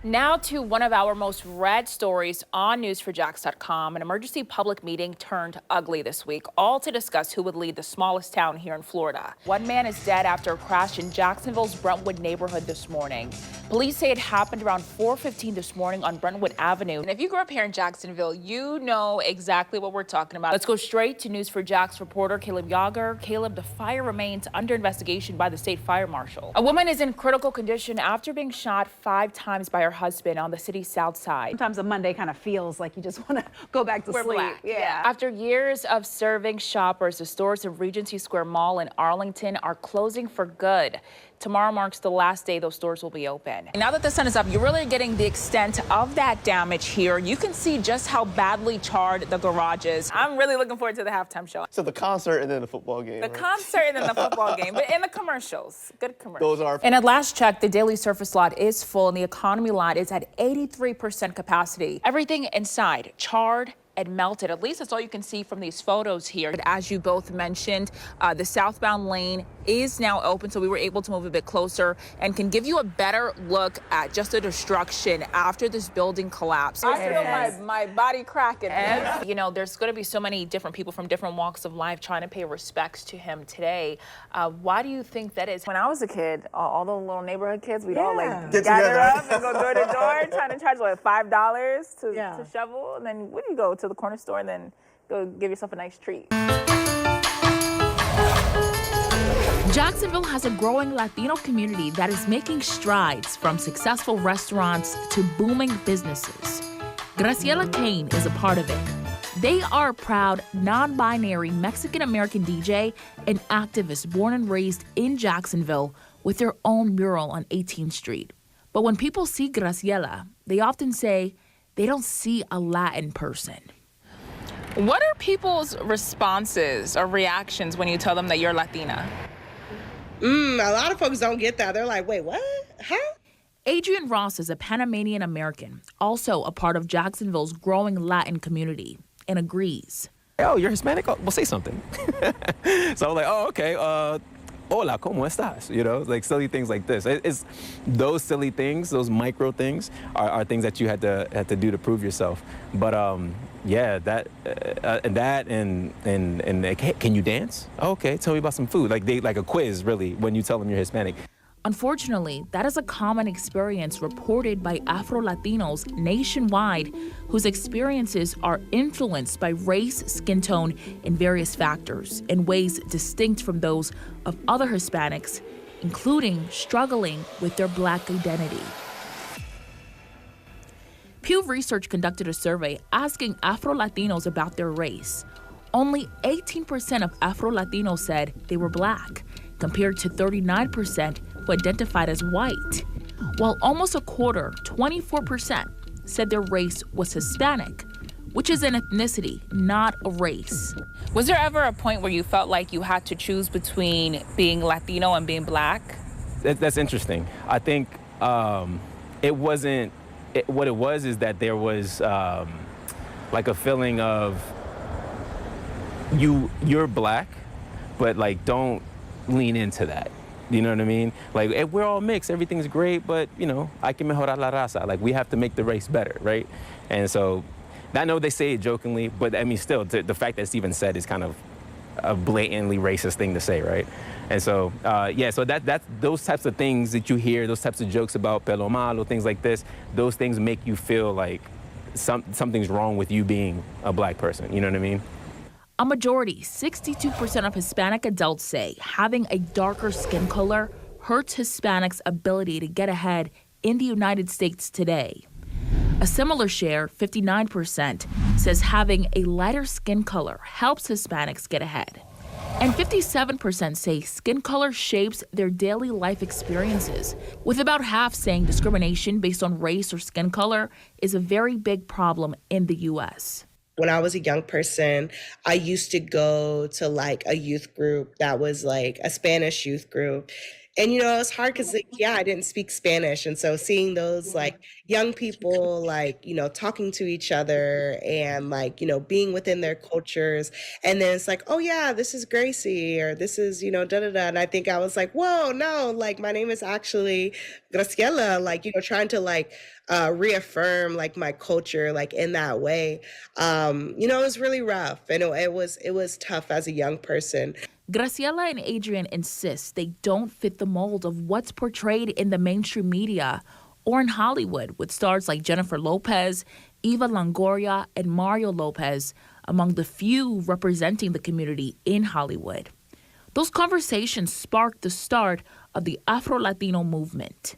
Now to one of our most read stories on news4jax.com. An emergency public meeting turned ugly this week, all to discuss who would lead the smallest town here in Florida. One man is dead after a crash in Jacksonville's Brentwood neighborhood this morning. Police say it happened around 4:15 this morning on Brentwood Avenue. And if you grew up here in Jacksonville, you know exactly what we're talking about. Let's go straight to News4Jax reporter Caleb Yager. Caleb, the fire remains under investigation by the state fire marshal. A woman is in critical condition after being shot 5 times by her husband on the city's south side. Sometimes a Monday kind of feels like you just want to go back to sleep. Black. Yeah. After years of serving shoppers, the stores of Regency Square Mall in Arlington are closing for good. Tomorrow marks the last day those stores will be open. And now that the sun is up, you're really getting the extent of that damage here. You can see just how badly charred the garage is. I'm really looking forward to the halftime show. So the concert and then the football game. The concert and then the football game, but in the commercials, good commercials. Those are. And at last check, the daily surface lot is full and the economy lot is at 83% capacity. Everything inside charred and melted. At least that's all you can see from these photos here. But as you both mentioned, the southbound lane is now open, so we were able to move a bit closer and can give you a better look at just the destruction after this building collapsed. I feel my body cracking. And, you know, there's going to be so many different people from different walks of life trying to pay respects to him today. Why do you think that is? When I was a kid, all the little neighborhood kids, we'd all like gather up and go door to door trying to charge like $5 to shovel, and then when you go to the corner store and then go give yourself a nice treat. Jacksonville has a growing Latino community that is making strides from successful restaurants to booming businesses. Graciela Kane is a part of it. They are a proud, non-binary Mexican-American DJ and activist born and raised in Jacksonville with their own mural on 18th Street. But when people see Graciela, they often say they don't see a Latin person. What are people's responses or reactions when you tell them that you're Latina? A lot of folks don't get that. They're like, wait, what? Huh? Adrian Ross is a Panamanian American, also a part of Jacksonville's growing Latin community, and agrees. Oh, you're Hispanic? Oh, well, say something. So I was like, oh, okay. Hola, ¿cómo estás? You know, like silly things like this. It's those silly things, those micro things are things that you had to do to prove yourself. But yeah, and hey, can you dance? Oh, okay, tell me about some food. Like a quiz, really, when you tell them you're Hispanic. Unfortunately, that is a common experience reported by Afro-Latinos nationwide whose experiences are influenced by race, skin tone, and various factors in ways distinct from those of other Hispanics, including struggling with their Black identity. Pew Research conducted a survey asking Afro-Latinos about their race. Only 18% of Afro-Latinos said they were Black, compared to 39% who identified as white, while almost a quarter, 24%, said their race was Hispanic, which is an ethnicity, not a race. Was there ever a point where you felt like you had to choose between being Latino and being Black? That's interesting. I think it wasn't, what it was is that there was like a feeling of you're Black, but like don't lean into that. You know what I mean? Like, we're all mixed, everything's great, but, you know, hay que mejorar la raza. Like, we have to make the race better, right? And so, I know they say it jokingly, but I mean, still, the fact that it's even said is kind of a blatantly racist thing to say, right? And so, yeah, so that's those types of things that you hear, those types of jokes about pelo malo, things like this, those things make you feel like something's wrong with you being a Black person, you know what I mean? A majority, 62% of Hispanic adults say having a darker skin color hurts Hispanics' ability to get ahead in the United States today. A similar share, 59%, says having a lighter skin color helps Hispanics get ahead. And 57% say skin color shapes their daily life experiences, with about half saying discrimination based on race or skin color is a very big problem in the U.S. When I was a young person, I used to go to like a youth group that was like a Spanish youth group. And, you know, it was hard because, yeah, I didn't speak Spanish. And so seeing those like young people, like, you know, talking to each other and like, you know, being within their cultures. And then it's like, oh, yeah, this is Gracie or this is, you know, da da da. And I think I was like, whoa, no, like my name is actually Graciela, like, you know, trying to like reaffirm like my culture like in that way. You know, it was really rough, and it was tough as a young person. Graciela and Adrian insist they don't fit the mold of what's portrayed in the mainstream media or in Hollywood, with stars like Jennifer Lopez, Eva Longoria, and Mario Lopez among the few representing the community in Hollywood. Those conversations sparked the start of the Afro-Latino movement.